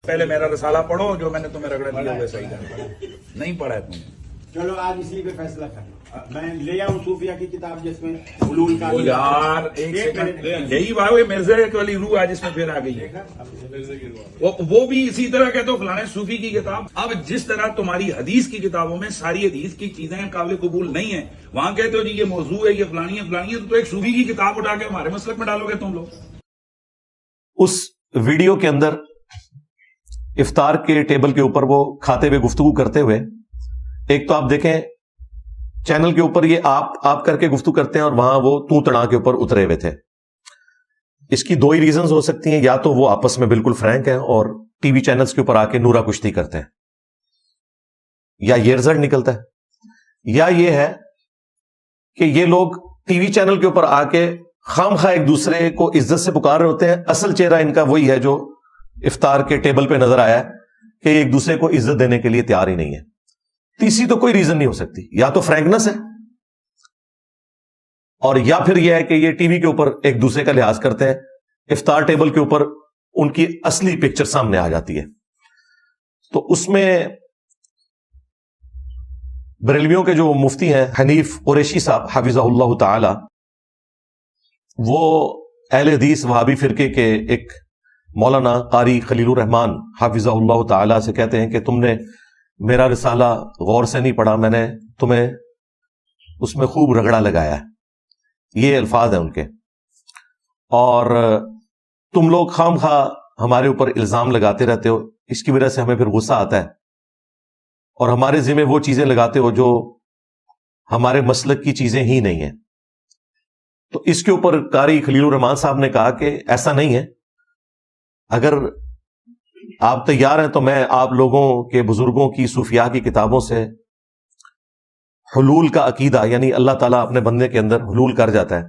پہلے میرا رسالہ پڑھو جو میں نے تمہیں رگڑا دیا ہوئے صحیح کرنا، نہیں پڑھا ہے تم نے۔ چلو آج اسی پہ فیصلہ کرنا، میں لے آؤں صوفیہ کی کتاب جس میں حلول کا یار ایک سیکنڈ، یہی بات ہے مرزا والی روح آج اس میں پھر آ گئی ہے، وہ بھی اسی طرح کہتے ہو فلانے صوفی کی کتاب۔ اب جس طرح تمہاری حدیث کی کتابوں میں ساری حدیث کی چیزیں قابل قبول نہیں ہیں، وہاں کہتے ہو جی یہ موضوع ہے، یہ فلانی ہے فلانی ہے، تو ایک صوفی کی کتاب اٹھا کے ہمارے مسلک میں ڈالو گے تم لوگ۔ اس ویڈیو کے اندر افطار کے ٹیبل کے اوپر وہ کھاتے ہوئے گفتگو کرتے ہوئے، ایک تو آپ دیکھیں چینل کے اوپر یہ آپ کر کے گفتگو کرتے ہیں اور وہاں وہ تو تڑا کے اوپر اترے ہوئے تھے۔ اس کی دو ہی ریزنز ہو سکتی ہیں، یا تو وہ آپس میں بالکل فرینک ہیں اور ٹی وی چینلز کے اوپر آ کے نورا کشتی کرتے ہیں، یا یہ رزلٹ نکلتا ہے، یا یہ ہے کہ یہ لوگ ٹی وی چینل کے اوپر آ کے خام خواہ ایک دوسرے کو عزت سے پکار رہے ہوتے ہیں، اصل چہرہ ان کا وہی ہے جو افطار کے ٹیبل پہ نظر آیا کہ ایک دوسرے کو عزت دینے کے لیے تیار ہی نہیں ہے۔ تیسری تو کوئی ریزن نہیں ہو سکتی، یا تو فرینکنس ہے، اور یا پھر یہ ہے کہ یہ ٹی وی کے اوپر ایک دوسرے کا لحاظ کرتے ہیں، افطار ٹیبل کے اوپر ان کی اصلی پکچر سامنے آ جاتی ہے۔ تو اس میں بریلویوں کے جو مفتی ہیں حنیف قریشی صاحب حفظہ اللہ تعالی، وہ اہل حدیث وہابی فرقے کے ایک مولانا قاری خلیل الرحمان حفظہ اللہ تعالی سے کہتے ہیں کہ تم نے میرا رسالہ غور سے نہیں پڑھا، میں نے تمہیں اس میں خوب رگڑا لگایا ہے، یہ الفاظ ہیں ان کے، اور تم لوگ خام خواہ ہمارے اوپر الزام لگاتے رہتے ہو، اس کی وجہ سے ہمیں پھر غصہ آتا ہے، اور ہمارے ذمہ وہ چیزیں لگاتے ہو جو ہمارے مسلک کی چیزیں ہی نہیں ہیں۔ تو اس کے اوپر قاری خلیل الرحمان صاحب نے کہا کہ ایسا نہیں ہے، اگر آپ تیار ہیں تو میں آپ لوگوں کے بزرگوں کی صوفیاء کی کتابوں سے حلول کا عقیدہ، یعنی اللہ تعالیٰ اپنے بندے کے اندر حلول کر جاتا ہے،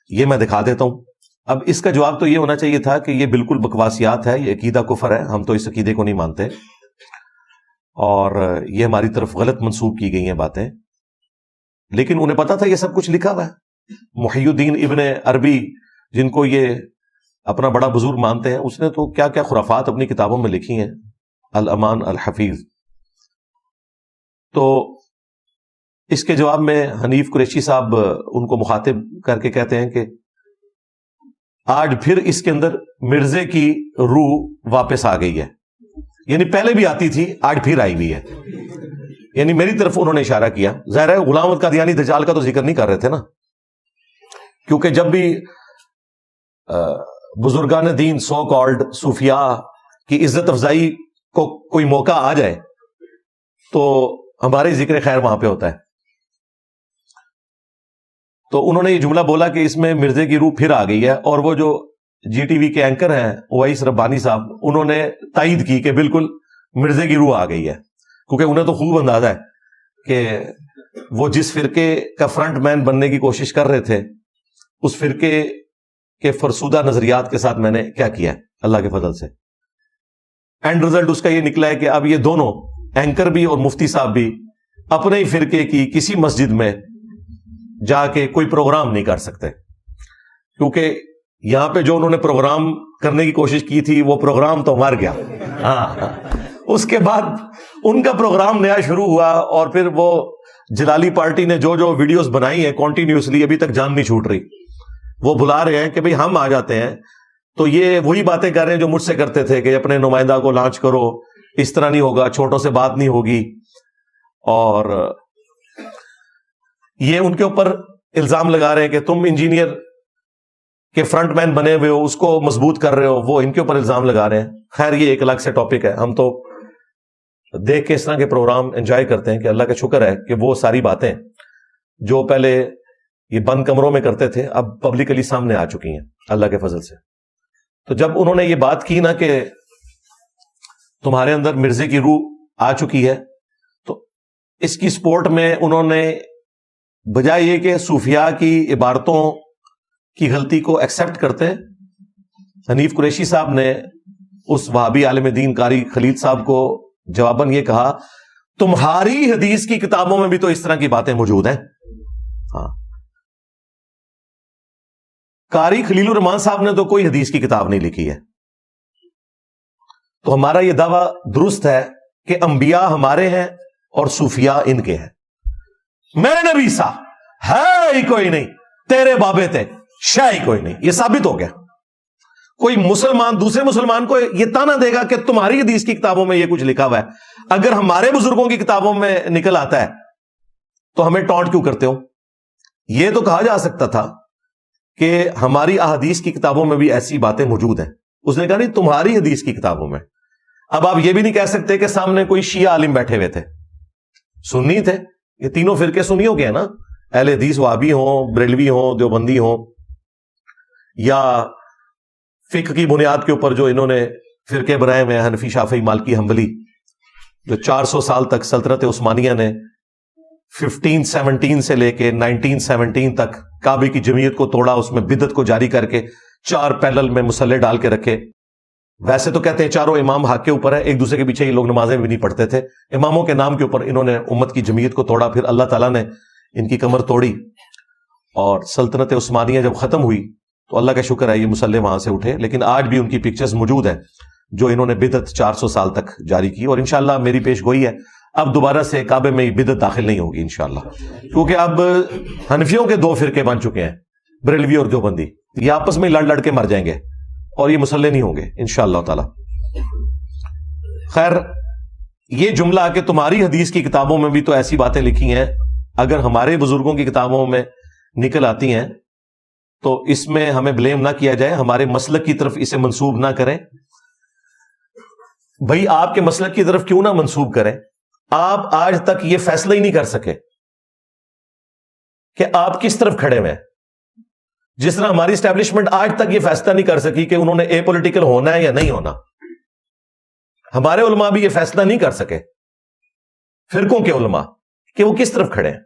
یہ میں دکھا دیتا ہوں۔ اب اس کا جواب تو یہ ہونا چاہیے تھا کہ یہ بالکل بکواسیات ہے، یہ عقیدہ کفر ہے، ہم تو اس عقیدے کو نہیں مانتے، اور یہ ہماری طرف غلط منسوب کی گئی ہیں باتیں، لیکن انہیں پتا تھا یہ سب کچھ لکھا ہوا ہے۔ محی الدین ابن عربی، جن کو یہ اپنا بڑا بزرگ مانتے ہیں، اس نے تو کیا کیا خرافات اپنی کتابوں میں لکھی ہیں، الامان الحفیظ۔ تو اس کے جواب میں حنیف قریشی صاحب ان کو مخاطب کر کے کہتے ہیں کہ آج پھر اس کے اندر مرزے کی روح واپس آ گئی ہے، یعنی پہلے بھی آتی تھی، آج پھر آئی ہوئی ہے، یعنی میری طرف انہوں نے اشارہ کیا۔ ظاہر ہے غلام احمد قادیانی دجال کا تو ذکر نہیں کر رہے تھے نا، کیونکہ جب بھی بزرگان دین سو کالڈ صوفیاء کی عزت افزائی کو کوئی موقع آ جائے تو ہمارے ذکر خیر وہاں پہ ہوتا ہے۔ تو انہوں نے یہ جملہ بولا کہ اس میں مرزے کی روح پھر آ گئی ہے، اور وہ جو جی ٹی وی کے اینکر ہیں اویس ربانی صاحب، انہوں نے تائید کی کہ بالکل مرزے کی روح آ گئی ہے، کیونکہ انہیں تو خوب اندازہ ہے کہ وہ جس فرقے کا فرنٹ مین بننے کی کوشش کر رہے تھے، اس فرقے کے فرسودہ نظریات کے ساتھ میں نے کیا کیا ہے اللہ کے فضل سے۔ اینڈ رزلٹ اس کا یہ نکلا ہے کہ اب یہ دونوں اینکر بھی اور مفتی صاحب بھی اپنے ہی فرقے کی کسی مسجد میں جا کے کوئی پروگرام نہیں کر سکتے، کیونکہ یہاں پہ جو انہوں نے پروگرام کرنے کی کوشش کی تھی وہ پروگرام تو مر گیا۔ ہاں، اس کے بعد ان کا پروگرام نیا شروع ہوا، اور پھر وہ جلالی پارٹی نے جو جو ویڈیوز بنائی ہیں کنٹینیوسلی، ابھی تک جان نہیں چھوٹ رہی، وہ بلا رہے ہیں کہ بھئی ہم آ جاتے ہیں، تو یہ وہی باتیں کر رہے ہیں جو مجھ سے کرتے تھے کہ اپنے نمائندہ کو لانچ کرو، اس طرح نہیں ہوگا، چھوٹوں سے بات نہیں ہوگی، اور یہ ان کے اوپر الزام لگا رہے ہیں کہ تم انجینئر کے فرنٹ مین بنے ہوئے ہو، اس کو مضبوط کر رہے ہو، وہ ان کے اوپر الزام لگا رہے ہیں۔ خیر یہ ایک الگ سے ٹاپک ہے، ہم تو دیکھ کے اس طرح کے پروگرام انجوائے کرتے ہیں کہ اللہ کا شکر ہے کہ وہ ساری باتیں جو پہلے یہ بند کمروں میں کرتے تھے اب پبلکلی سامنے آ چکی ہیں اللہ کے فضل سے۔ تو جب انہوں نے یہ بات کی نا کہ تمہارے اندر مرزے کی روح آ چکی ہے، تو اس کی سپورٹ میں انہوں نے بجائے یہ کہ صوفیاء کی عبارتوں کی غلطی کو ایکسپٹ کرتے، حنیف قریشی صاحب نے اس وہابی عالم دین قاری خلیل صاحب کو جواباً یہ کہا تمہاری حدیث کی کتابوں میں بھی تو اس طرح کی باتیں موجود ہیں۔ ہاں، قاری خلیل الرحمان صاحب نے تو کوئی حدیث کی کتاب نہیں لکھی ہے، تو ہمارا یہ دعویٰ درست ہے کہ انبیاء ہمارے ہیں اور صوفیاء ان کے ہیں. میرے نبی سا ہے ہی کوئی نہیں, تیرے بابے تھے شاہ ہی کوئی نہیں. یہ ثابت ہو گیا. کوئی مسلمان دوسرے مسلمان کو یہ تانا دے گا کہ تمہاری حدیث کی کتابوں میں یہ کچھ لکھا ہوا ہے, اگر ہمارے بزرگوں کی کتابوں میں نکل آتا ہے تو ہمیں ٹونٹ کیوں کرتے ہو؟ یہ تو کہا جا سکتا تھا کہ ہماری احادیث کی کتابوں میں بھی ایسی باتیں موجود ہیں. اس نے کہا نہیں, تمہاری حدیث کی کتابوں میں. اب آپ یہ بھی نہیں کہہ سکتے کہ سامنے کوئی شیعہ عالم بیٹھے ہوئے تھے, سنی تھے. یہ تینوں فرقے سنیوں کے ہیں نا, اہل حدیث وہابی ہوں, بریلوی ہوں, دیوبندی ہوں, یا فقہ کی بنیاد کے اوپر جو انہوں نے فرقے بنائے ہوئے ہیں, حنفی, شافعی, مالکی, حنبلی, جو 400 سال تک سلطنت عثمانیہ نے 1517 سے لے کے 1917 تک کعبے کی جمعیت کو توڑا, اس میں بدعت کو جاری کر کے 4 پیلل میں مسلح ڈال کے رکھے. ویسے تو کہتے ہیں چاروں امام حق کے اوپر ہے, ایک دوسرے کے پیچھے یہ لوگ نمازیں بھی نہیں پڑھتے تھے. اماموں کے نام کے اوپر انہوں نے امت کی جمعیت کو توڑا. پھر اللہ تعالیٰ نے ان کی کمر توڑی اور سلطنت عثمانیہ جب ختم ہوئی تو اللہ کا شکر ہے یہ مسلح وہاں سے اٹھے. لیکن آج بھی ان کی پکچرز موجود ہیں جو انہوں نے بدعت 400 سال تک جاری کی. اور انشاءاللہ میری پیش گوئی ہے اب دوبارہ سے کعبے میں بدعت داخل نہیں ہوگی انشاءاللہ, کیونکہ اب حنفیوں کے 2 فرقے بن چکے ہیں, بریلوی اور دیوبندی. یہ آپس میں لڑ لڑ کے مر جائیں گے اور یہ مسلح نہیں ہوں گے انشاءاللہ تعالی. خیر, یہ جملہ کہ تمہاری حدیث کی کتابوں میں بھی تو ایسی باتیں لکھی ہیں, اگر ہمارے بزرگوں کی کتابوں میں نکل آتی ہیں تو اس میں ہمیں بلیم نہ کیا جائے, ہمارے مسلک کی طرف اسے منسوب نہ کریں. بھائی آپ کے مسلک کی طرف کیوں نہ منسوب کریں؟ آپ آج تک یہ فیصلہ ہی نہیں کر سکے کہ آپ کس طرف کھڑے ہوئے ہیں. جس طرح ہماری اسٹیبلشمنٹ آج تک یہ فیصلہ نہیں کر سکی کہ انہوں نے اے پولیٹیکل ہونا ہے یا نہیں ہونا, ہمارے علماء بھی یہ فیصلہ نہیں کر سکے, فرقوں کے علماء, کہ وہ کس طرف کھڑے ہیں.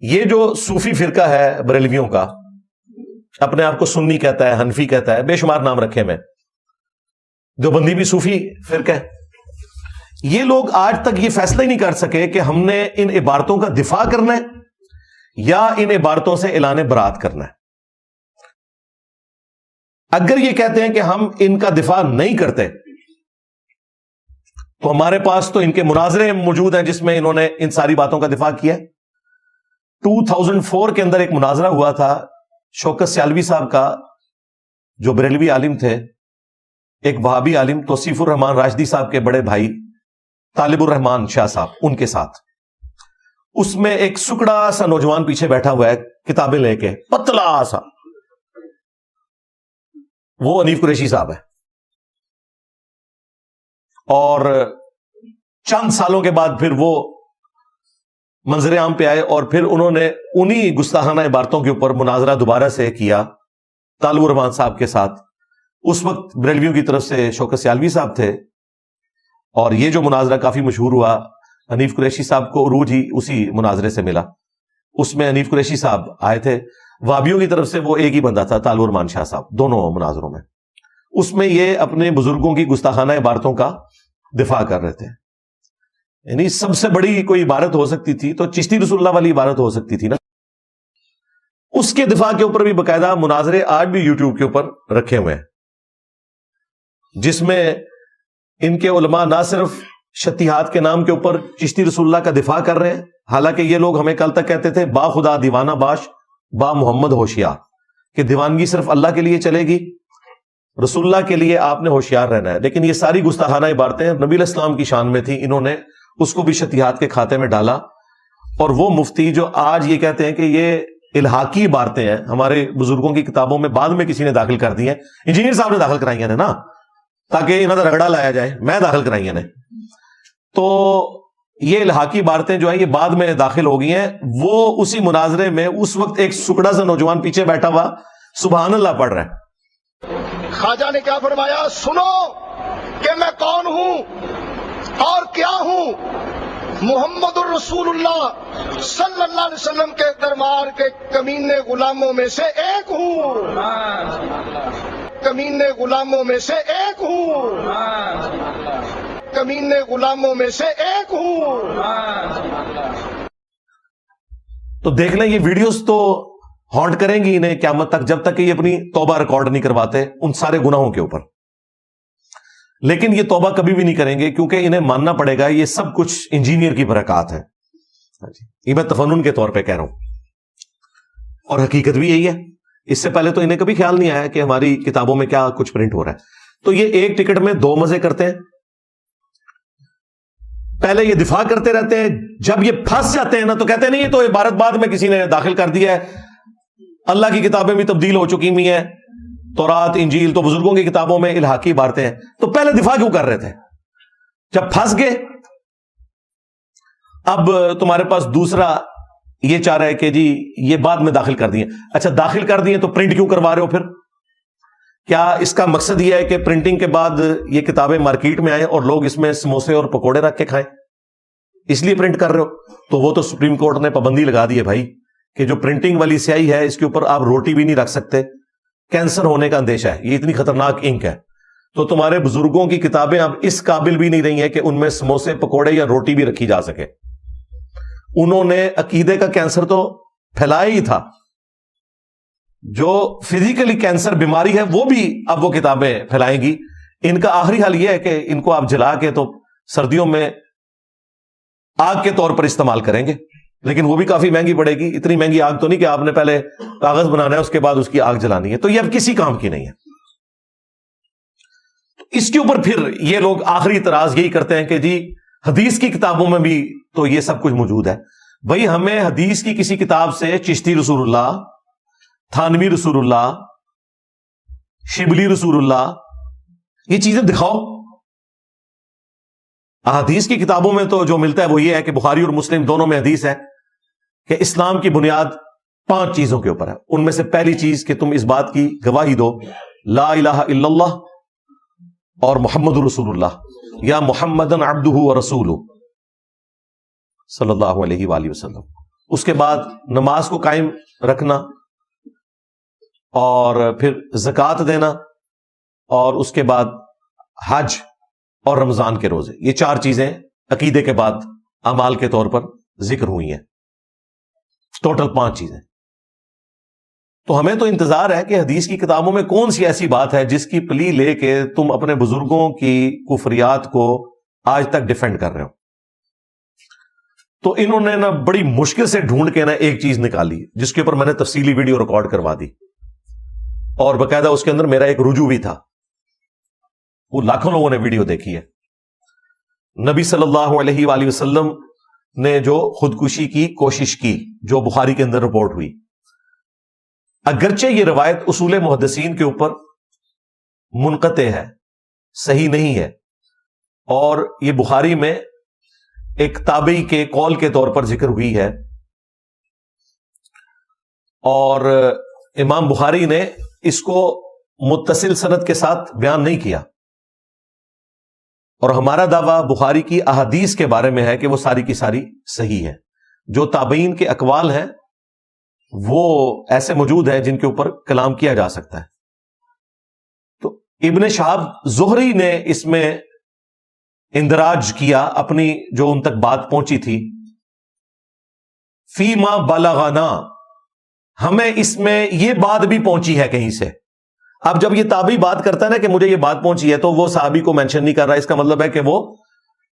یہ جو صوفی فرقہ ہے بریلویوں کا, اپنے آپ کو سنی کہتا ہے, حنفی کہتا ہے, بے شمار نام رکھے میں, دیوبندی بھی صوفی فرقہ ہے. یہ لوگ آج تک یہ فیصلہ ہی نہیں کر سکے کہ ہم نے ان عبارتوں کا دفاع کرنا ہے یا ان عبارتوں سے اعلان برات کرنا ہے. اگر یہ کہتے ہیں کہ ہم ان کا دفاع نہیں کرتے تو ہمارے پاس تو ان کے مناظرے موجود ہیں جس میں انہوں نے ان ساری باتوں کا دفاع کیا. 2004 کے اندر ایک مناظرہ ہوا تھا شوکت سیالوی صاحب کا, جو بریلوی عالم تھے, ایک وہابی عالم توصیف الرحمان راشدی صاحب کے بڑے بھائی طالب الرحمان شاہ صاحب, ان کے ساتھ. اس میں ایک سکڑا سا نوجوان پیچھے بیٹھا ہوا ہے کتابیں لے کے, پتلا سا, وہ حنیف قریشی صاحب ہے. اور چند سالوں کے بعد پھر وہ منظر عام پہ آئے اور پھر انہوں نے انہی گستاخانہ عبارتوں کے اوپر مناظرہ دوبارہ سے کیا طالب الرحمان صاحب کے ساتھ. اس وقت بریلویوں کی طرف سے شوکت سیالوی صاحب تھے اور یہ جو مناظرہ کافی مشہور ہوا, حنیف قریشی صاحب کو عروج ہی اسی مناظرے سے ملا. اس میں حنیف قریشی صاحب آئے تھے, وابیوں کی طرف سے وہ ایک ہی بندہ تھا طالب الرحمان شاہ صاحب, دونوں مناظروں میں. اس میں یہ اپنے بزرگوں کی گستاخانہ عبارتوں کا دفاع کر رہے تھے. یعنی سب سے بڑی کوئی عبارت ہو سکتی تھی تو چشتی رسول اللہ والی عبارت ہو سکتی تھی نا. اس کے دفاع کے اوپر بھی باقاعدہ مناظرے آج بھی یوٹیوب کے اوپر رکھے ہوئے ہیں, جس میں ان کے علماء نہ صرف شتیہات کے نام کے اوپر چشتی رسول اللہ کا دفاع کر رہے ہیں, حالانکہ یہ لوگ ہمیں کل تک کہتے تھے با خدا دیوانہ باش با محمد ہوشیار, کہ دیوانگی صرف اللہ کے لیے چلے گی, رسول اللہ کے لیے آپ نے ہوشیار رہنا ہے. لیکن یہ ساری گستاخانہ عبارتیں نبی علیہ السلام کی شان میں تھی, انہوں نے اس کو بھی شتیہات کے کھاتے میں ڈالا. اور وہ مفتی جو آج یہ کہتے ہیں کہ یہ الحاقی عبارتیں ہیں, ہمارے بزرگوں کی کتابوں میں بعد میں کسی نے داخل کر دی ہیں, انجینئر صاحب نے داخل کرائی ہیں نا, تاکہ انہوں نے رگڑا لایا جائے, میں داخل کرائی ہیں. تو یہ الحاقی عبارتیں جو ہیں یہ بعد میں داخل ہو گئی ہیں. وہ اسی مناظرے میں اس وقت ایک سکڑا سا نوجوان پیچھے بیٹھا ہوا سبحان اللہ پڑھ رہا ہے. خواجہ نے کیا فرمایا, سنو کہ میں کون ہوں اور کیا ہوں. محمد الرسول اللہ صلی اللہ علیہ وسلم کے دربار کے کمینے غلاموں میں سے ایک ہوں, کمینے غلاموں میں سے ایک ہوں, کمینے غلاموں میں سے ایک ہوں. تو دیکھ لیں, یہ ویڈیوز تو ہانٹ کریں گی انہیں قیامت تک, جب تک کہ یہ اپنی توبہ ریکارڈ نہیں کرواتے ان سارے گناہوں کے اوپر. لیکن یہ توبہ کبھی بھی نہیں کریں گے، کیونکہ انہیں ماننا پڑے گا یہ سب کچھ انجینئر کی برکات ہے. یہ میں تفنن کے طور پہ کہہ رہا ہوں، اور حقیقت بھی یہی ہے. اس سے پہلے تو انہیں کبھی خیال نہیں آیا کہ ہماری کتابوں میں کیا کچھ پرنٹ ہو رہا ہے. تو یہ ایک ٹکٹ میں دو مزے کرتے ہیں. پہلے یہ دفاع کرتے رہتے ہیں، جب یہ پھنس جاتے ہیں نا تو کہتے ہیں نہیں یہ تو عبارت بعد میں کسی نے داخل کر دیا ہے، اللہ کی کتابیں بھی تبدیل ہو چکی ہوئی ہیں، تورات انجیل تو بزرگوں کی کتابوں میں الحاقی عبارتیں ہیں. تو پہلے دفاع کیوں کر رہے تھے؟ جب پھنس گئے اب تمہارے پاس دوسرا یہ چاہ رہا ہے کہ جی یہ بعد میں داخل کر دیے. اچھا داخل کر دیے تو پرنٹ کیوں کروا رہے ہو پھر؟ کیا اس کا مقصد یہ ہے کہ پرنٹنگ کے بعد یہ کتابیں مارکیٹ میں آئیں اور لوگ اس میں سموسے اور پکوڑے رکھ کے کھائیں، اس لیے پرنٹ کر رہے ہو؟ تو وہ تو سپریم کورٹ نے پابندی لگا دی ہے بھائی کہ جو پرنٹنگ والی سیاہی ہے اس کے اوپر آپ روٹی بھی نہیں رکھ سکتے، کینسر ہونے کا اندیشہ ہے، یہ اتنی خطرناک انک ہے. تو تمہارے بزرگوں کی کتابیں اب اس قابل بھی نہیں رہی ہیں کہ ان میں سموسے پکوڑے یا روٹی بھی رکھی جا سکے. انہوں نے عقیدے کا کینسر تو پھیلایا ہی تھا، جو فزیکلی کینسر بیماری ہے وہ بھی اب وہ کتابیں پھیلائیں گی. ان کا آخری حل یہ ہے کہ ان کو آپ جلا کے تو سردیوں میں آگ کے طور پر استعمال کریں گے، لیکن وہ بھی کافی مہنگی پڑے گی. اتنی مہنگی آگ تو نہیں کہ آپ نے پہلے کاغذ بنانا ہے اس کے بعد اس کی آگ جلانی ہے، تو یہ اب کسی کام کی نہیں ہے. اس کے اوپر پھر یہ لوگ آخری اعتراض یہی کرتے ہیں کہ جی حدیث کی کتابوں میں بھی تو یہ سب کچھ موجود ہے. بھائی ہمیں حدیث کی کسی کتاب سے چشتی رسول اللہ، تھانوی رسول اللہ، شبلی رسول اللہ یہ چیزیں دکھاؤ. احادیث کی کتابوں میں تو جو ملتا ہے وہ یہ ہے کہ بخاری اور مسلم دونوں میں حدیث ہے کہ اسلام کی بنیاد 5 چیزوں کے اوپر ہے. ان میں سے پہلی چیز کہ تم اس بات کی گواہی دو لا الہ الا اللہ اور محمد رسول اللہ یا محمدن عبدہ ورسولہ صلی اللہ علیہ وآلہ وسلم. اس کے بعد نماز کو قائم رکھنا اور پھر زکوٰۃ دینا اور اس کے بعد حج اور رمضان کے روزے. یہ 4 چیزیں عقیدے کے بعد اعمال کے طور پر ذکر ہوئی ہیں. ٹوٹل 5 چیزیں. تو ہمیں تو انتظار ہے کہ حدیث کی کتابوں میں کون سی ایسی بات ہے جس کی پلی لے کے تم اپنے بزرگوں کی کفریات کو آج تک ڈیفینڈ کر رہے ہو. تو انہوں نے نا بڑی مشکل سے ڈھونڈ کے نا ایک چیز نکالی جس کے اوپر میں نے تفصیلی ویڈیو ریکارڈ کروا دی اور باقاعدہ اس کے اندر میرا ایک رجوع بھی تھا. وہ لاکھوں لوگوں نے ویڈیو دیکھی ہے. نبی صلی اللہ علیہ وآلہ وسلم نے جو خودکشی کی کوشش کی جو بخاری کے اندر رپورٹ ہوئی، اگرچہ یہ روایت اصول محدثین کے اوپر منقطع ہے، صحیح نہیں ہے، اور یہ بخاری میں ایک تابعی کے قول کے طور پر ذکر ہوئی ہے، اور امام بخاری نے اس کو متصل سند کے ساتھ بیان نہیں کیا. اور ہمارا دعویٰ بخاری کی احادیث کے بارے میں ہے کہ وہ ساری کی ساری صحیح ہے. جو تابعین کے اقوال ہیں وہ ایسے موجود ہیں جن کے اوپر کلام کیا جا سکتا ہے. تو ابن شہاب زہری نے اس میں اندراج کیا اپنی جو ان تک بات پہنچی تھی، فیما بلغنا، ہمیں اس میں یہ بات بھی پہنچی ہے کہیں سے. اب جب یہ تابعی بات کرتا ہے نا کہ مجھے یہ بات پہنچی ہے تو وہ صحابی کو مینشن نہیں کر رہا، اس کا مطلب ہے کہ وہ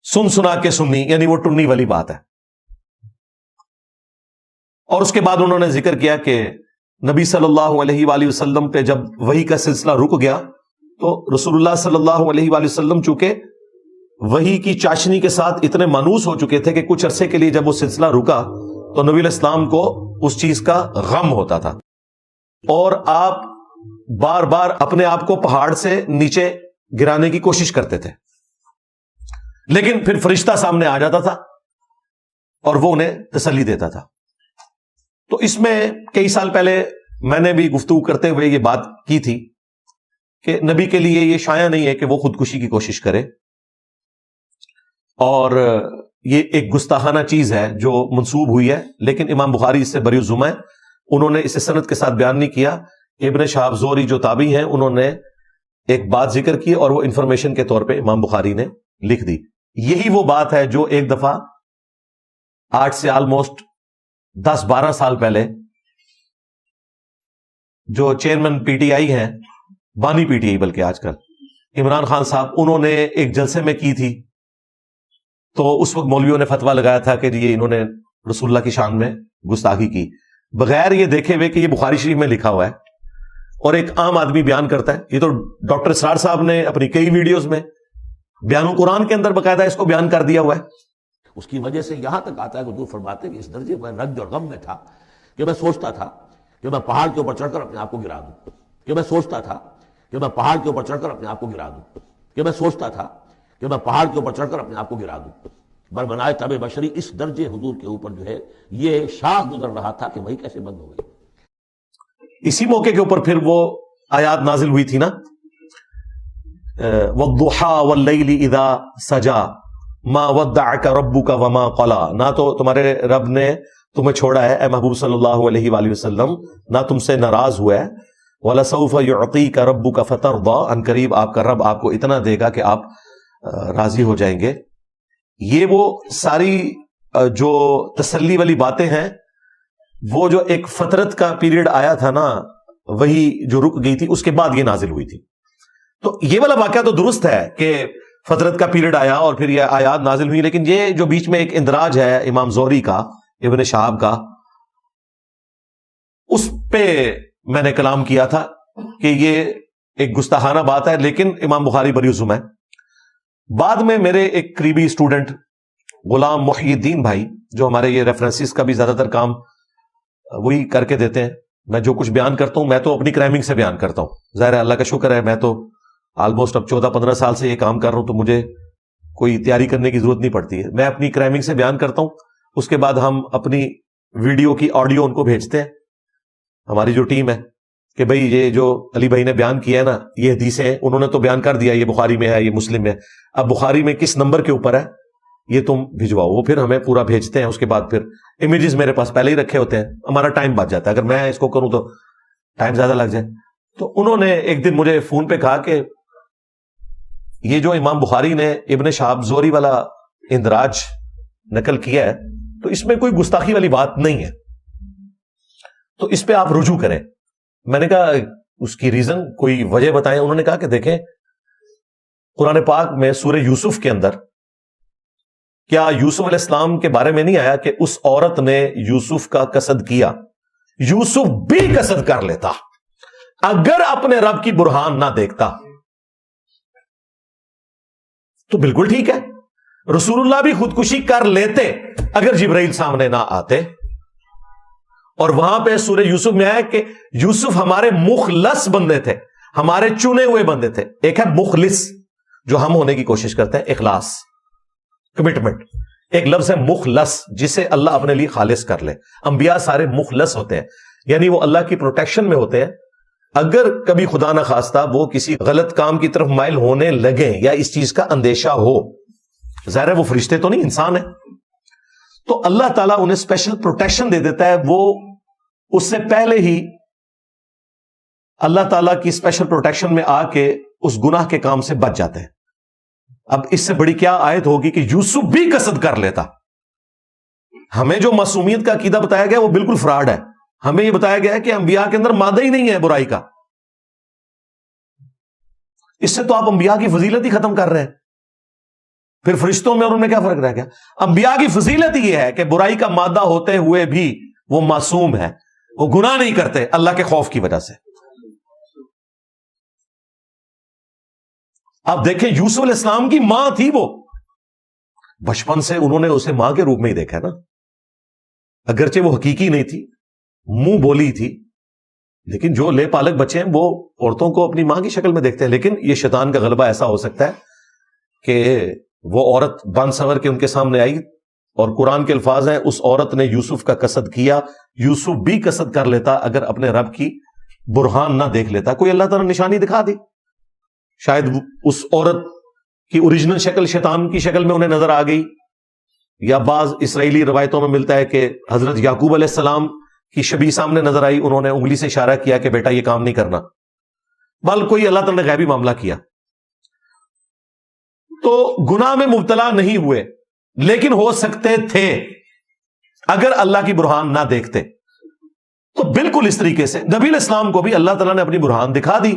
سنا کے سنی، یعنی وہ ٹنی والی بات ہے. اور اس کے بعد انہوں نے ذکر کیا کہ نبی صلی اللہ علیہ وآلہ وسلم پہ جب وحی کا سلسلہ رک گیا تو رسول اللہ صلی اللہ علیہ وآلہ وسلم چونکہ وحی کی چاشنی کے ساتھ اتنے مانوس ہو چکے تھے کہ کچھ عرصے کے لیے جب وہ سلسلہ رکا تو نبی علیہ السلام کو اس چیز کا غم ہوتا تھا، اور آپ بار بار اپنے آپ کو پہاڑ سے نیچے گرانے کی کوشش کرتے تھے، لیکن پھر فرشتہ سامنے آ جاتا تھا اور وہ انہیں تسلی دیتا تھا. تو اس میں کئی سال پہلے میں نے بھی گفتگو کرتے ہوئے یہ بات کی تھی کہ نبی کے لیے یہ شایع نہیں ہے کہ وہ خودکشی کی کوشش کرے، اور یہ ایک گستاخانہ چیز ہے جو منسوب ہوئی ہے، لیکن امام بخاری اس سے بری الذمہ ہے. انہوں نے اسے سند کے ساتھ بیان نہیں کیا. ابن شہاب زہری جو تابعی ہیں انہوں نے ایک بات ذکر کی اور وہ انفارمیشن کے طور پہ امام بخاری نے لکھ دی. یہی وہ بات ہے جو ایک دفعہ 8 سے آلموسٹ 10-12 سال پہلے جو چیئرمین پی ٹی آئی ہیں، بانی پی ٹی آئی بلکہ آج کل، عمران خان صاحب انہوں نے ایک جلسے میں کی تھی، تو اس وقت مولویوں نے فتویٰ لگایا تھا کہ یہ انہوں نے رسول اللہ کی شان میں گستاخی کی، بغیر یہ دیکھے ہوئے کہ یہ بخاری شریف میں لکھا ہوا ہے اور ایک عام آدمی بیان کرتا ہے۔ یہ تو ڈاکٹر اسرار صاحب نے اپنی کئی ویڈیوز میں بیان القرآن کے اندر باقاعدہ اس کو بیان کر دیا ہوا ہے۔ اس کی وجہ سے یہاں تک آتا ہے کہ حضور فرماتے ہیں کہ اس درجے میں رنج اور غم میں تھا کہ میں سوچتا تھا کہ میں پہاڑ کے اوپر چڑھ کر اپنے آپ کو گرا دوں، کہ میں سوچتا تھا کہ میں پہاڑ کے اوپر چڑھ کر اپنے آپ کو گرا دوں، کہ میں سوچتا تھا کہ میں پہاڑ کے اوپر چڑھ کر اپنے آپ کو گرا دوں۔ بربنائے طب بشری اس درجے حضور کے اوپر جو ہے یہ شاہ گزر رہا تھا کہ وہی کیسے بند ہو گئی۔ اسی موقع کے اوپر پھر وہ آیات نازل ہوئی تھی نا، وَالضُّحَىٰ وَاللَّيْلِ إِذَا سَجَىٰ مَا وَدَّعَكَ رَبُّكَ وَمَا قَلَىٰ، نہ تو تمہارے رب نے تمہیں چھوڑا ہے اے محبوب صلی اللہ علیہ وآلہ وسلم، نہ تم سے ناراض ہوا ہے، وَلَسَوْفَ يُعْطِيكَ رَبُّكَ فَتَرْضَىٰ، ان قریب آپ کا رب آپ کو اتنا دے گا کہ آپ راضی ہو جائیں گے۔ یہ وہ ساری جو تسلی والی باتیں ہیں، وہ جو ایک فترت کا پیریڈ آیا تھا نا، وہی جو رک گئی تھی، اس کے بعد یہ نازل ہوئی تھی۔ تو یہ والا واقعہ تو درست ہے کہ فترت کا پیریڈ آیا اور پھر یہ آیات نازل ہوئی، لیکن یہ جو بیچ میں ایک اندراج ہے امام زہری کا، ابن شہاب کا، اس پہ میں نے کلام کیا تھا کہ یہ ایک گستاخانہ بات ہے، لیکن امام بخاری بری عظم ہے۔ بعد میں میرے ایک قریبی اسٹوڈنٹ غلام محی الدین بھائی، جو ہمارے یہ ریفرنسز کا بھی زیادہ تر کام وہی کر کے دیتے ہیں، میں جو کچھ بیان کرتا ہوں میں تو اپنی کرائمنگ سے بیان کرتا ہوں، ظاہر ہے اللہ کا شکر ہے میں تو آلموسٹ اب 14-15 سال سے یہ کام کر رہا ہوں، تو مجھے کوئی تیاری کرنے کی ضرورت نہیں پڑتی ہے، میں اپنی کرائمنگ سے بیان کرتا ہوں، اس کے بعد ہم اپنی ویڈیو کی آڈیو ان کو بھیجتے ہیں، ہماری جو ٹیم ہے، کہ بھئی یہ جو علی بھائی نے بیان کیا ہے نا، یہ حدیثیں ہیں، انہوں نے تو بیان کر دیا یہ بخاری میں ہے، یہ مسلم میں ہے، اب بخاری میں کس نمبر کے اوپر ہے یہ تم بھجواؤ، وہ پھر ہمیں پورا بھیجتے ہیں، اس کے بعد پھر امیجز میرے پاس پہلے ہی رکھے ہوتے ہیں، ہمارا ٹائم بچ جاتا ہے، اگر میں اس کو کروں تو ٹائم زیادہ لگ جائے۔ تو انہوں نے ایک دن مجھے فون پہ کہا کہ یہ جو امام بخاری نے ابن شہاب زہری والا اندراج نقل کیا ہے، تو اس میں کوئی گستاخی والی بات نہیں ہے، تو اس پہ آپ رجوع کریں۔ میں نے کہا اس کی ریزن کوئی وجہ بتائیں۔ انہوں نے کہا کہ دیکھیں قرآن پاک میں سورہ یوسف کے اندر کیا یوسف علیہ السلام کے بارے میں نہیں آیا کہ اس عورت نے یوسف کا قصد کیا، یوسف بھی قصد کر لیتا اگر اپنے رب کی برہان نہ دیکھتا؟ تو بالکل ٹھیک ہے، رسول اللہ بھی خودکشی کر لیتے اگر جبرائیل سامنے نہ آتے۔ اور وہاں پہ سورہ یوسف میں آیا کہ یوسف ہمارے مخلص بندے تھے، ہمارے چنے ہوئے بندے تھے۔ ایک ہے مخلص جو ہم ہونے کی کوشش کرتے ہیں، اخلاص، کمٹمنٹ، ایک لفظ ہے مخلص جسے اللہ اپنے لیے خالص کر لے۔ انبیاء سارے مخلص ہوتے ہیں، یعنی وہ اللہ کی پروٹیکشن میں ہوتے ہیں، اگر کبھی خدا نہ خواستہ وہ کسی غلط کام کی طرف مائل ہونے لگیں یا اس چیز کا اندیشہ ہو، ظاہر ہے وہ فرشتے تو نہیں، انسان ہے، تو اللہ تعالیٰ انہیں اسپیشل پروٹیکشن دے دیتا ہے، وہ اس سے پہلے ہی اللہ تعالیٰ کی اسپیشل پروٹیکشن میں آ کے اس گناہ کے کام سے بچ جاتے ہیں۔ اب اس سے بڑی کیا آیت ہوگی کہ یوسف بھی قصد کر لیتا۔ ہمیں جو معصومیت کا عقیدہ بتایا گیا وہ بالکل فراڈ ہے، ہمیں یہ بتایا گیا ہے کہ انبیاء کے اندر مادہ ہی نہیں ہے برائی کا۔ اس سے تو آپ انبیاء کی فضیلت ہی ختم کر رہے ہیں، پھر فرشتوں میں اور ان میں کیا فرق رہ گیا؟ انبیاء کی فضیلت ہی یہ ہے کہ برائی کا مادہ ہوتے ہوئے بھی وہ معصوم ہے، وہ گناہ نہیں کرتے اللہ کے خوف کی وجہ سے۔ آپ دیکھیں یوسف علیہ السلام کی ماں تھی، وہ بچپن سے انہوں نے اسے ماں کے روپ میں ہی دیکھا نا، اگرچہ وہ حقیقی نہیں تھی، منہ بولی تھی، لیکن جو لے پالک بچے ہیں وہ عورتوں کو اپنی ماں کی شکل میں دیکھتے ہیں۔ لیکن یہ شیطان کا غلبہ ایسا ہو سکتا ہے کہ وہ عورت بن سنور کے ان کے سامنے آئی، اور قرآن کے الفاظ ہیں اس عورت نے یوسف کا قصد کیا، یوسف بھی قصد کر لیتا اگر اپنے رب کی برہان نہ دیکھ لیتا۔ کوئی اللہ تعالیٰ نے نشانی دکھا دی، شاید اس عورت کی اوریجنل شکل شیطان کی شکل میں انہیں نظر آ گئی، یا بعض اسرائیلی روایتوں میں ملتا ہے کہ حضرت یعقوب علیہ السلام کی شبیہ سامنے نظر آئی، انہوں نے انگلی سے اشارہ کیا کہ بیٹا یہ کام نہیں کرنا، بل کوئی اللہ تعالیٰ نے غیبی معاملہ کیا۔ تو گناہ میں مبتلا نہیں ہوئے، لیکن ہو سکتے تھے اگر اللہ کی برہان نہ دیکھتے۔ تو بالکل اس طریقے سے نبی علیہ السلام کو بھی اللہ تعالیٰ نے اپنی برہان دکھا دی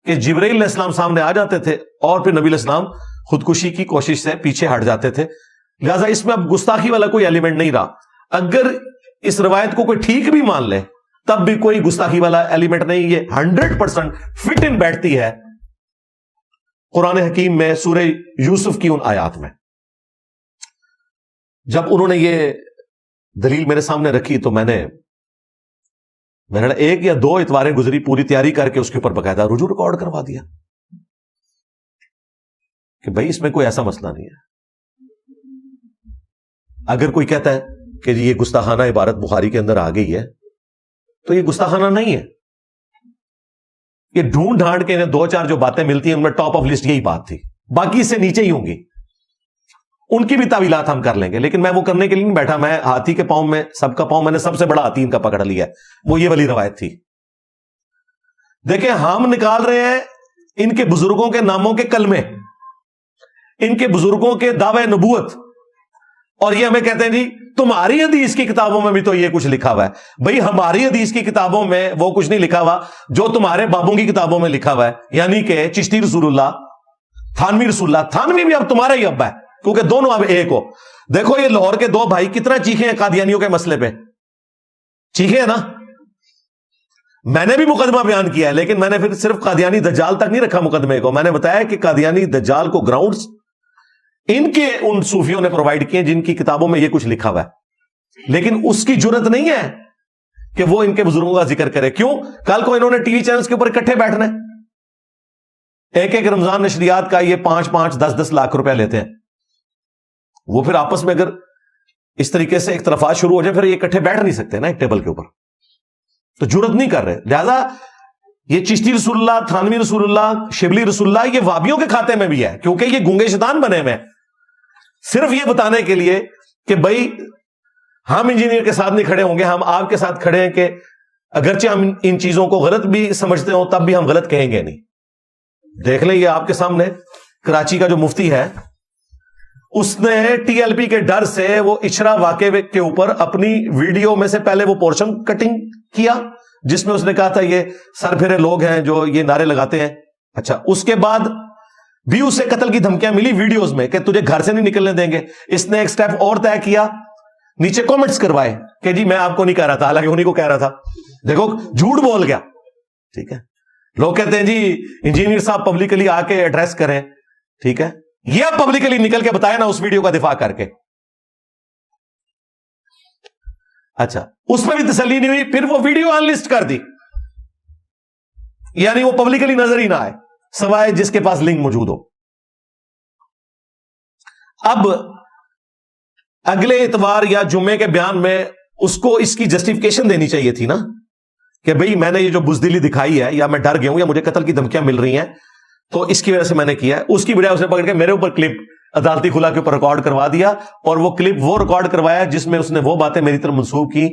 کہ جبرائیل علیہ السلام سامنے آ جاتے تھے اور پھر نبی علیہ السلام خودکشی کی کوشش سے پیچھے ہٹ جاتے تھے. لہذا اس میں اب گستاخی والا کوئی ایلیمنٹ نہیں رہا. اگر اس روایت کو کوئی ٹھیک بھی مان لے تب بھی کوئی گستاخی والا ایلیمنٹ نہیں. یہ 100% فٹ ان بیٹھتی ہے قرآن حکیم میں سورہ یوسف کی ان آیات میں. جب انہوں نے یہ دلیل میرے سامنے رکھی تو میں نے ایک یا دو اتواریں گزری, پوری تیاری کر کے اس کے اوپر باقاعدہ رجوع ریکارڈ کروا دیا کہ بھائی اس میں کوئی ایسا مسئلہ نہیں ہے. اگر کوئی کہتا ہے کہ یہ گستاخانہ عبارت بخاری کے اندر آ گئی ہے تو یہ گستاخانہ نہیں ہے. یہ ڈھونڈ ڈھانڈ کے دو چار جو باتیں ملتی ہیں ان میں ٹاپ آف لسٹ یہی بات تھی, باقی اس سے نیچے ہی ہوں گی. ان کی بھی تعویلات ہم کر لیں گے, لیکن میں وہ کرنے کے لیے نہیں بیٹھا. میں ہاتھی کے پاؤں میں سب کا پاؤں, میں نے سب سے بڑا ہاتھی ان کا پکڑ لیا ہے, وہ یہ والی روایت تھی. دیکھیں ہم نکال رہے ہیں ان کے بزرگوں کے ناموں کے کلمے, ان کے بزرگوں کے دعوے نبوت, اور یہ ہمیں کہتے ہیں جی تمہاری حدیث کی کتابوں میں بھی تو یہ کچھ لکھا ہوا ہے. بھئی ہماری حدیث کی کتابوں میں وہ کچھ نہیں لکھا ہوا جو تمہارے بابوں کی کتابوں میں لکھا ہوا ہے. یعنی کہ چشتی رسول اللہ, تھانوی رسول اللہ. تھانوی بھی اب تمہارا ہی ابا ہے کیونکہ دونوں اب ایک ہو. دیکھو یہ لاہور کے دو بھائی کتنا چیخے ہیں قادیانیوں کے مسئلے پہ, چیخے ہیں نا. میں نے بھی مقدمہ بیان کیا ہے, لیکن میں نے پھر صرف قادیانی دجال تک نہیں رکھا مقدمے کو. میں نے بتایا کہ قادیانی دجال کو گراؤنڈز ان کے ان صوفیوں نے پرووائڈ کیے جن کی کتابوں میں یہ کچھ لکھا ہوا ہے, لیکن اس کی جرت نہیں ہے کہ وہ ان کے بزرگوں کا ذکر کرے. کیوں؟ کل کو انہوں نے ٹی وی چینلز کے اوپر اکٹھے بیٹھنا ہے. ایک ایک رمضان نشریات کا یہ 5-5, 10-10 لاکھ روپے لیتے ہیں. وہ پھر آپس میں اگر اس طریقے سے اختلافات شروع ہو جائے پھر یہ اکٹھے بیٹھ نہیں سکتے نا ایک ٹیبل کے اوپر, تو جرت نہیں کر رہے. لہذا یہ چشتی رسول اللہ, تھانوی رسول اللہ, شبلی رسول اللہ یہ وابیوں کے کھاتے میں بھی ہے, کیونکہ یہ گونگے شیطان بنے ہوئے ہیں صرف یہ بتانے کے لیے کہ بھائی ہم انجینئر کے ساتھ نہیں کھڑے ہوں گے, ہم آپ کے ساتھ کھڑے ہیں کہ اگرچہ ہم ان چیزوں کو غلط بھی سمجھتے ہوں تب بھی ہم غلط کہیں گے نہیں. دیکھ لیں یہ آپ کے سامنے کراچی کا جو مفتی ہے, اس نے ٹی ایل پی کے ڈر سے وہ اچھرا واقعے کے اوپر اپنی ویڈیو میں سے پہلے وہ پورشن کٹنگ کیا جس میں اس نے کہا تھا یہ سر پھرے لوگ ہیں جو یہ نعرے لگاتے ہیں. اچھا, اس کے بعد بھی اسے قتل کی دھمکیاں ملی ویڈیوز میں کہ تجھے گھر سے نہیں نکلنے دیں گے. اس نے ایک سٹیپ اور طے کیا, نیچے کامنٹس کروائے کہ جی میں آپ کو نہیں کہہ رہا تھا, حالانکہ انہیں کو کہہ رہا تھا. دیکھو جھوٹ بول گیا. ٹھیک ہے, لوگ کہتے ہیں جی انجینئر صاحب پبلکلی آ کے ایڈریس کریں. ٹھیک ہے, یہ آپ پبلکلی نکل کے بتائیں نا اس ویڈیو کا دفاع کر کے. اچھا, اس میں بھی تسلی نہیں ہوئی, پھر وہ ویڈیو ان لسٹ کر دی, یعنی وہ پبلکلی نظر ہی نہ آئے سوائے جس کے پاس لنک موجود ہو. اب اگلے اتوار یا جمعے کے بیان میں اس کو اس کی جسٹیفیکیشن دینی چاہیے تھی نا کہ بھئی میں نے یہ جو بزدلی دکھائی ہے یا میں ڈر گیا ہوں یا مجھے قتل کی دھمکیاں مل رہی ہیں تو اس کی وجہ سے میں نے کیا ہے. اس کی بجائے اس نے پکڑ کے میرے اوپر کلپ عدالتی خلا کے اوپر ریکارڈ کروا دیا, اور وہ کلپ وہ ریکارڈ کروایا جس میں اس نے وہ باتیں میری طرف منسوب کی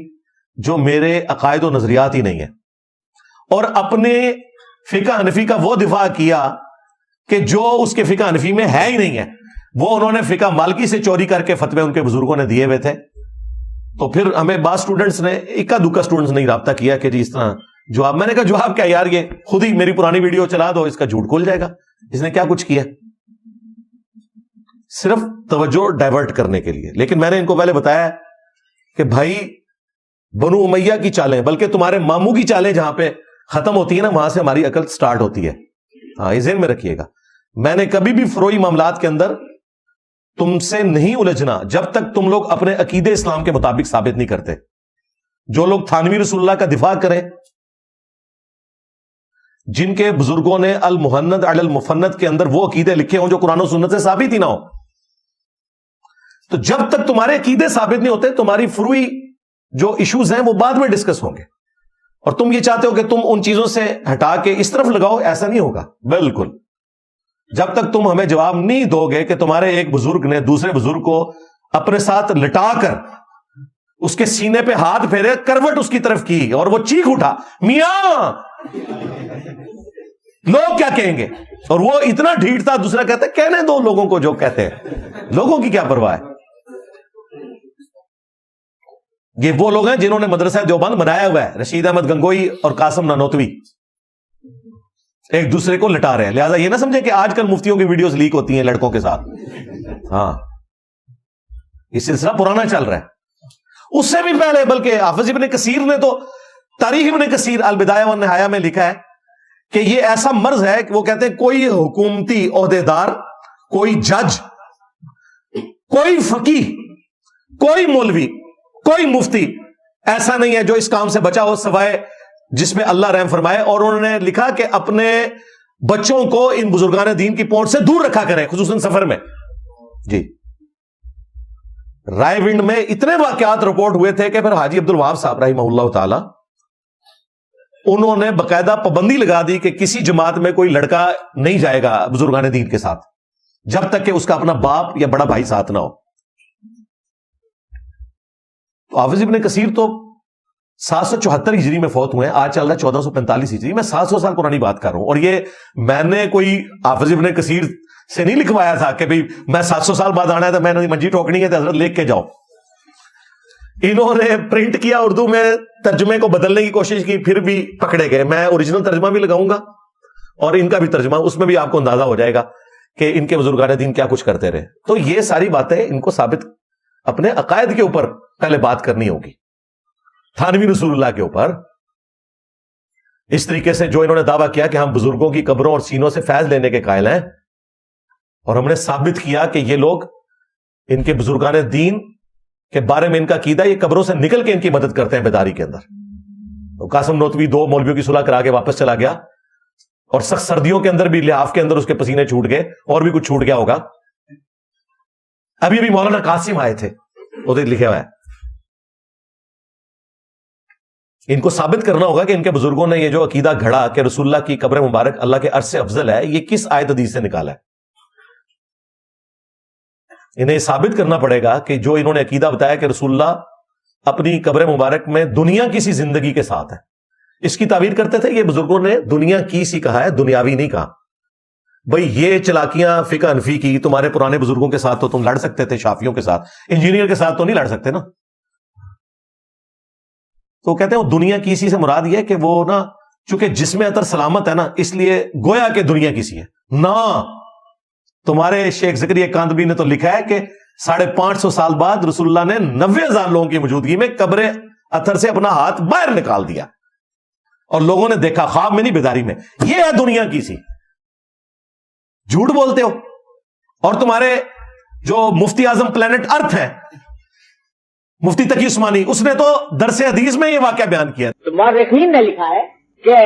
جو میرے عقائد و نظریات ہی نہیں ہیں, اور اپنے فقہ حنفی کا وہ دفاع کیا کہ جو اس کے فقہ حنفی میں ہے ہی نہیں ہے. وہ انہوں نے فقہ مالکی سے چوری کر کے فتوے ان کے بزرگوں نے دیے ہوئے تھے. تو پھر ہمیں بعض سٹوڈنٹس نے, اکا دکا سٹوڈنٹس نے رابطہ کیا کہ جی اس طرح جواب. میں نے کہا جواب کیا یار, یہ خود ہی میری پرانی ویڈیو چلا دو, اس کا جھوٹ کھل جائے گا. اس نے کیا کچھ کیا صرف توجہ ڈائیورٹ کرنے کے لیے. لیکن میں نے ان کو پہلے بتایا کہ بھائی بنو امیہ کی چالیں, بلکہ تمہارے ماموں کی چالیں جہاں پہ ختم ہوتی ہے نا وہاں سے ہماری عقل سٹارٹ ہوتی ہے. ہاں, یہ ذہن میں رکھیے گا. میں نے کبھی بھی فروئی معاملات کے اندر تم سے نہیں الجھنا جب تک تم لوگ اپنے عقیدے اسلام کے مطابق ثابت نہیں کرتے. جو لوگ تھانوی رسول اللہ کا دفاع کریں, جن کے بزرگوں نے المحند علی المفند کے اندر وہ عقیدے لکھے ہوں جو قرآن و سنت سے ثابت ہی نہ ہو, تو جب تک تمہارے عقیدے ثابت نہیں ہوتے تمہاری فروئی جو ایشوز ہیں وہ بعد میں ڈسکس ہوں گے. اور تم یہ چاہتے ہو کہ تم ان چیزوں سے ہٹا کے اس طرف لگاؤ, ایسا نہیں ہوگا بالکل. جب تک تم ہمیں جواب نہیں دو گے کہ تمہارے ایک بزرگ نے دوسرے بزرگ کو اپنے ساتھ لٹا کر اس کے سینے پہ ہاتھ پھیرے, کروٹ اس کی طرف کی اور وہ چیخ اٹھا میاں, لوگ کیا کہیں گے, اور وہ اتنا ڈھیٹ تھا, دوسرا کہتا ہے کہنے دو لوگوں کو جو کہتے ہیں, لوگوں کی کیا پرواہ ہے. یہ وہ لوگ ہیں جنہوں نے مدرسہ دیوبند بنایا ہوا ہے, رشید احمد گنگوئی اور قاسم نانوتوی. ایک دوسرے کو لٹا رہے ہیں. لہذا یہ نہ سمجھے کہ آج کل مفتیوں کی ویڈیوز لیک ہوتی ہیں لڑکوں کے ساتھ. ہاں یہ سلسلہ پرانا چل رہا ہے. اس سے بھی پہلے بلکہ حافظ ابن کثیر نے تو تاریخ ابن کثیر البدایہ والنہایہ میں لکھا ہے کہ یہ ایسا مرض ہے کہ وہ کہتے ہیں کوئی حکومتی عہدیدار, کوئی جج, کوئی فقیہ, کوئی مولوی, کوئی مفتی ایسا نہیں ہے جو اس کام سے بچا ہو سوائے جس میں اللہ رحم فرمائے. اور انہوں نے لکھا کہ اپنے بچوں کو ان بزرگان دین کی پہنچ سے دور رکھا کریں, خصوصاً سفر میں. جی رائے ونڈ میں اتنے واقعات رپورٹ ہوئے تھے کہ پھر حاجی عبد الوہاب صاحب رحمہ اللہ تعالی انہوں نے باقاعدہ پابندی لگا دی کہ کسی جماعت میں کوئی لڑکا نہیں جائے گا بزرگان دین کے ساتھ جب تک کہ اس کا اپنا باپ یا بڑا بھائی ساتھ نہ ہو. تو حافظ ابن کثیر تو 774 ہجری میں فوت ہوئے ہیں, آج چل رہا ہے 1445 ہجری. میں 700 سال پرانی بات کر رہا ہوں, اور یہ میں نے کوئی حافظ ابن کثیر سے نہیں لکھوایا تھا کہ بھئی میں 700 سال بعد آنا ہے تو میں نے منجی ٹھوکنی ہے تو حضرت لکھ کے جاؤ. انہوں نے پرنٹ کیا اردو میں, ترجمے کو بدلنے کی کوشش کی, پھر بھی پکڑے گئے. میں اوریجنل ترجمہ بھی لگاؤں گا اور ان کا بھی ترجمہ, اس میں بھی آپ کو اندازہ ہو جائے گا کہ ان کے بزرگان دین کیا کچھ کرتے رہے. تو یہ ساری باتیں ان کو ثابت اپنے عقائد کے اوپر پہلے بات کرنی ہوگی, تھانوی رسول اللہ کے اوپر. اس طریقے سے جو انہوں نے دعویٰ کیا کہ ہم بزرگوں کی قبروں اور سینوں سے فیض لینے کے قائل ہیں, اور ہم نے ثابت کیا کہ یہ لوگ ان کے بزرگان دین کے بارے میں ان کا عقیدہ یہ قبروں سے نکل کے ان کی مدد کرتے ہیں بیداری کے اندر. قاسم نوتوی 2 مولویوں کی صلح کرا کے واپس چلا گیا, اور سخت سردیوں کے اندر بھی لحاف کے اندر اس کے پسینے چھوٹ گئے, اور بھی کچھ چھوٹ گیا ہوگا. ابھی ابھی مولانا قاسم آئے تھے, وہ لکھا ہوا ہے. ان کو ثابت کرنا ہوگا کہ ان کے بزرگوں نے یہ جو عقیدہ گھڑا کہ رسول اللہ کی قبر مبارک اللہ کے عرش سے افضل ہے, یہ کس آیت حدیث سے نکالا ہے. انہیں ثابت کرنا پڑے گا کہ جو انہوں نے عقیدہ بتایا کہ رسول اللہ اپنی قبر مبارک میں دنیا کی سی زندگی کے ساتھ ہے, اس کی تعبیر کرتے تھے. یہ بزرگوں نے دنیا کی سی کہا ہے, دنیاوی نہیں کہا. بھئی یہ چلاکیاں فقہ حنفی کی تمہارے پرانے بزرگوں کے ساتھ تو تم لڑ سکتے تھے, شافیوں کے ساتھ, انجینئر کے ساتھ تو نہیں لڑ سکتے نا. تو کہتے ہیں وہ دنیا کی سی سے مراد یہ ہے کہ وہ نا چونکہ جسم اطہر سلامت ہے نا, اس لیے گویا کہ دنیا کی سی ہے نا. تمہارے شیخ زکریا کاندبی نے تو لکھا ہے کہ 550 سال بعد رسول اللہ نے 90,000 لوگوں کی موجودگی میں قبر اطہر سے اپنا ہاتھ باہر نکال دیا, اور لوگوں نے دیکھا, خواب میں نہیں بیداری میں. یہ ہے دنیا کی سی. جھوٹ بولتے ہو. اور تمہارے جو مفتی اعظم پلانٹ ارتھ ہے مفتی تقی عثمانی, اس نے تو درس حدیث میں یہ واقعہ بیان کیا. تو مورخین نے لکھا ہے کہ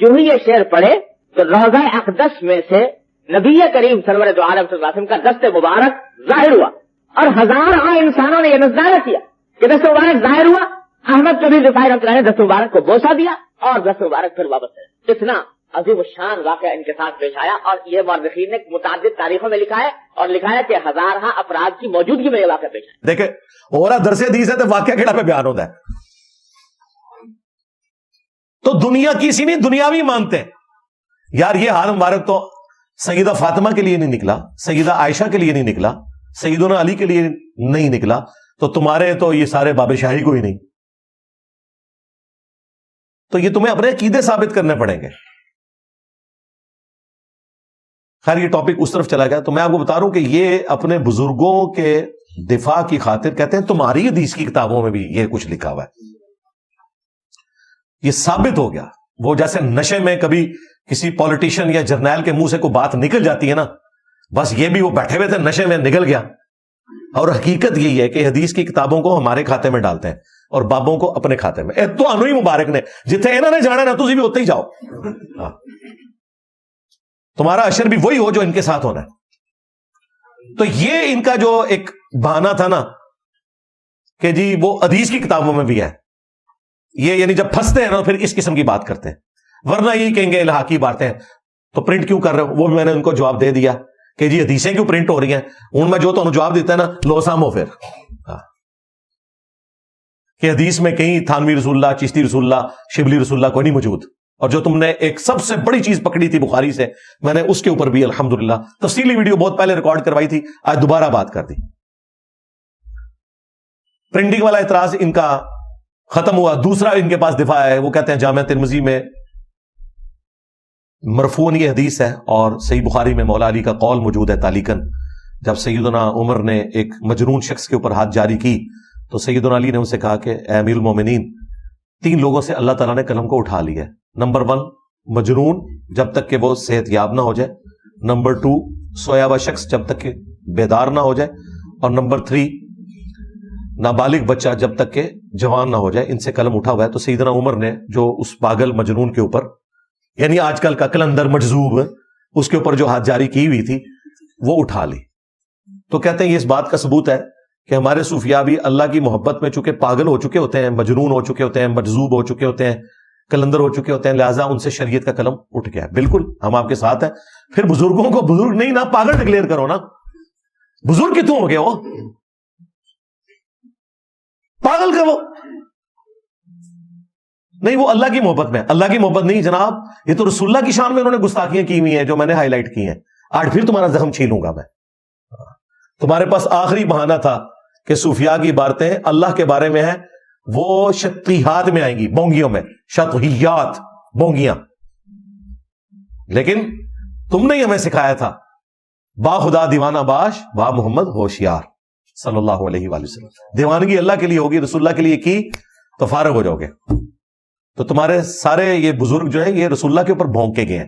جو ہی یہ شعر پڑھے تو روضہ اقدس میں سے نبی کریم سرور دو عالم صلی اللہ علیہ وسلم کا دست مبارک ظاہر ہوا, اور ہزاروں انسانوں نے یہ نظارہ کیا کہ دست مبارک ظاہر ہوا. احمد کبیر رفاعی رحمۃ اللہ نے دست مبارک کو بوسہ دیا اور دست مبارک پھر واپس ہے. اتنا عظیم الشان واقعہ ان کے ساتھ پیش آیا, اور یہ مورخین نے متعدد تاریخوں میں لکھا ہے, اور لکھا ہے کہ ہزارہ افراد کی موجودگی میں یہ واقعہ پیش آیا. دیکھیں اور درس حدیث ہے تو واقعہ کیڑا پہ بیان ہوتا ہے. تو دنیا کی سی نہیں, دنیاوی مانتے ہیں. یار یہ ہاتھ مبارک تو سیدہ فاطمہ کے لیے نہیں نکلا, سیدہ عائشہ کے لیے نہیں نکلا, سیدنا علی کے لیے نہیں نکلا, تو تمہارے تو یہ سارے باب شاہی کو ہی نہیں. تو یہ تمہیں اپنے عقیدے ثابت کرنے پڑیں گے. خیر یہ ٹاپک اس طرف چلا گیا, تو میں آپ کو بتا رہا ہوں کہ یہ اپنے بزرگوں کے دفاع کی خاطر کہتے ہیں تمہاری حدیث کی کتابوں میں بھی یہ کچھ لکھا ہوا ہے. یہ ثابت ہو گیا. وہ جیسے نشے میں کبھی کسی پولیٹیشین یا جرنیل کے منہ سے کوئی بات نکل جاتی ہے نا, بس یہ بھی وہ بیٹھے ہوئے تھے نشے میں نکل گیا. اور حقیقت یہی ہے کہ حدیث کی کتابوں کو ہمارے کھاتے میں ڈالتے ہیں اور بابوں کو اپنے کھاتے میں. تو انو ہی مبارک نے جتنے انہوں نے جانا نا تسی بھی اتنے ہی جاؤ. تمہارا اشر بھی وہی ہو جو ان کے ساتھ ہونا ہے. تو یہ ان کا جو ایک بہانہ تھا نا کہ جی وہ حدیث کی کتابوں میں بھی ہے, یہ یعنی جب پھنستے ہیں نا پھر اس قسم کی بات کرتے ہیں. ورنہ یہی کہیں گے الہاقی باتیں تو پرنٹ کیوں کر رہے ہو, وہ بھی میں نے ان کو جواب دے دیا کہ جی حدیثیں کیوں پرنٹ ہو رہی ہیں. ان میں جو تو جواب دیتا ہے نا لو سامو پھر کہ حدیث میں کہیں تھانوی رسول اللہ, چشتی رسول اللہ, شبلی رسول اللہ کوئی نہیں موجود. اور جو تم نے ایک سب سے بڑی چیز پکڑی تھی بخاری سے, میں نے اس کے اوپر بھی الحمدللہ تفصیلی ویڈیو بہت پہلے ریکارڈ کروائی تھی, آج دوبارہ بات کر دی. پرنٹنگ والا اعتراض ان کا ختم ہوا. دوسرا ان کے پاس دفاع ہے, وہ کہتے ہیں جامعہ ترمذی میں مرفوعاً یہ حدیث ہے اور صحیح بخاری میں مولا علی کا قول موجود ہے تعلیقاً. جب سیدنا عمر نے ایک مجنون شخص کے اوپر ہاتھ جاری کی تو سیدنا علی نے ان سے کہا کہ اے امیر المومنین، 3 لوگوں سے اللہ تعالیٰ نے قلم کو اٹھا لیا ہے. نمبر 1 مجنون جب تک کہ وہ صحت یاب نہ ہو جائے. نمبر 2 سویا ہوا شخص جب تک کہ بیدار نہ ہو جائے. اور نمبر 3 نابالغ بچہ جب تک کہ جوان نہ ہو جائے. ان سے قلم اٹھا ہوا ہے. تو سیدنا عمر نے جو اس پاگل مجنون کے اوپر، یعنی آج کل کا قلندر مجذوب، اس کے اوپر جو ہاتھ جاری کی ہوئی تھی وہ اٹھا لی. تو کہتے ہیں یہ اس بات کا ثبوت ہے کہ ہمارے صوفیاء بھی اللہ کی محبت میں چونکہ پاگل ہو چکے ہوتے ہیں، مجنون ہو چکے ہوتے ہیں، مجذوب ہو چکے ہوتے ہیں، قلندر ہو چکے ہوتے ہیں، لہٰذا ان سے شریعت کا قلم اٹھ گیا. بالکل ہم آپ کے ساتھ ہیں. پھر بزرگوں کو بزرگ نہیں نا پاگل ڈکلیئر کرو نا. بزرگ کتوں ہو گیا وہ پاگل کا؟ وہ نہیں، وہ اللہ کی محبت میں. اللہ کی محبت نہیں جناب، یہ تو رسول اللہ کی شان میں انہوں نے گستاخیاں کی ہوئی ہیں جو میں نے ہائی لائٹ کی ہیں. آج پھر تمہارا زخم چھیلوں گا میں. تمہارے پاس آخری بہانہ تھا کہ صوفیاء کی عبارتیں اللہ کے بارے میں ہیں، وہ شطیحات میں آئیں گی، بونگیوں میں، شطحیات، بونگیاں. لیکن تم نے ہمیں سکھایا تھا با خدا دیوانہ باش، با محمد ہوشیار صلی اللہ علیہ وآلہ وسلم. دیوانگی اللہ کے لیے ہوگی، رسول اللہ کے لیے کی تو فارغ ہو جاؤ گے. تو تمہارے سارے یہ بزرگ جو ہیں یہ رسول اللہ کے اوپر بھونک کے گئے ہیں.